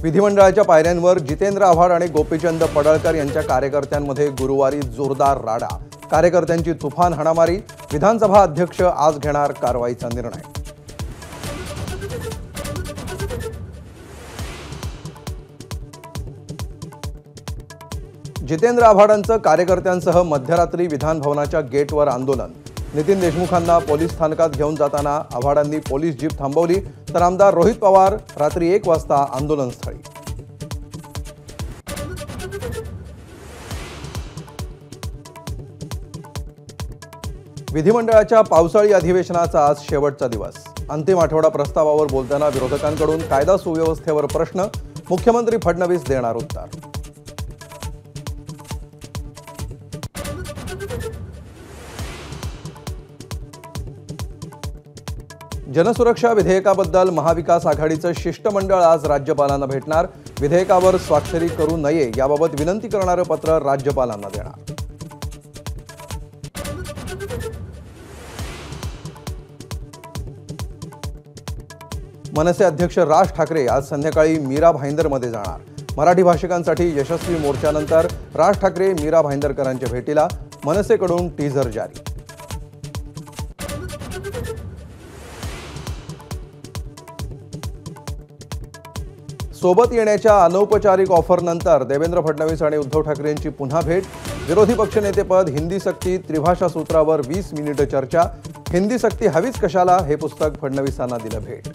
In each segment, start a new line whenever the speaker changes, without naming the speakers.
विधिमंडळाच्या पायऱ्यांवर जितेंद्र आव्हाड आणि गोपीचंद पडळकर यांच्या कार्यकर्त्यांमध्ये गुरुवारी जोरदार राडा। कार्यकर्त्यांची तुफान हाणामारी। विधानसभा अध्यक्ष आज घेणार कारवाईचा निर्णय। जितेंद्र आव्हाडांचं कार्यकर्त्यांसह मध्यरात्री विधान भवनाच्या गेटवर आंदोलन। नितीन देशमुखांना पोलीस स्थानकात घेऊन जाताना आव्हाडांनी पोलीस जीप थांबवली, तर आमदार रोहित पवार रात्री 1 वाजता आंदोलनस्थळी। विधिमंडळाच्या पावसाळी अधिवेशनाचा आज शेवटचा दिवस। अंतिम आठवडा प्रस्तावावर बोलताना विरोधकांकडून कायदा सुव्यवस्थेवर प्रश्न। मुख्यमंत्री फडणवीस देणार उत्तर। जनसुरक्षा विधेयकाबद्दल महाविकास आघाडीचं शिष्टमंडळ आज राज्यपालांना भेटणार। विधेयकावर स्वाक्षरी करू नये याबाबत विनंती करणारं पत्र राज्यपालांना देणार। मनसे अध्यक्ष राज ठाकरे आज संध्याकाळी मीरा भाईंदरमध्ये जाणार। मराठी भाषिकांसाठी यशस्वी मोर्चानंतर राज ठाकरे मीरा भाईंदरकरांच्या भेटीला। मनसेकडून टीझर जारी। सोबत येण्याच्या अनौपचारिक ऑफरनंतर देवेंद्र फडणवीस आणि उद्धव ठाकरेंची पुन्हा भेट। विरोधी पक्षनेतेपद हिंदी सक्ती त्रिभाषा सूत्रावर 20 मिनिटं चर्चा। हिंदी सक्ती हवीच कशाला हे पुस्तक फडणवीसांना दिलं भेट।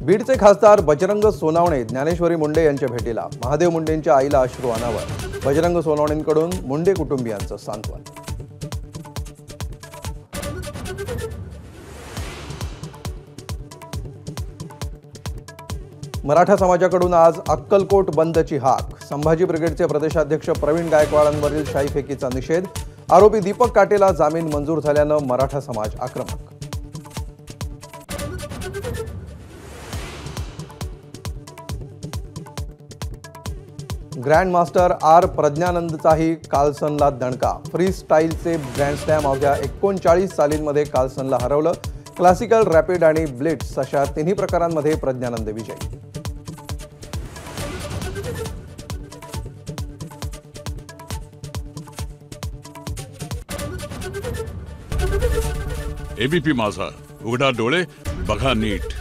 बीडचे खासदार बजरंग सोनावणे ज्ञानेश्वरी मुंडे यांच्या भेटीला। महादेव मुंडेंच्या आईला अश्रू अनावर। बजरंग सोनावणेंकडून मुंडे कुटुंबियांचं सांत्वन। मराठा समाजाकडून आज अक्कलकोट बंदची हाक। संभाजी ब्रिगेडचे प्रदेशाध्यक्ष प्रवीण गायकवाडांवरील शाईफेकीचा निषेध। आरोपी दीपक काटेला जामीन मंजूर झाल्यानं मराठा समाज आक्रमक। ग्रँड मास्टर आर प्रज्ञानंदचाही कार्लसनला दणका। फ्री स्टाईलचे ग्रँड स्लॅम अवघ्या 39 सालींमध्ये कार्लसनला हरवलं। क्लासिकल, रॅपिड आणि ब्लिट्स अशा तिन्ही प्रकारांमध्ये प्रज्ञानंद विजयी।
एबीपी माझा, उघडा डोळे बघा नीट।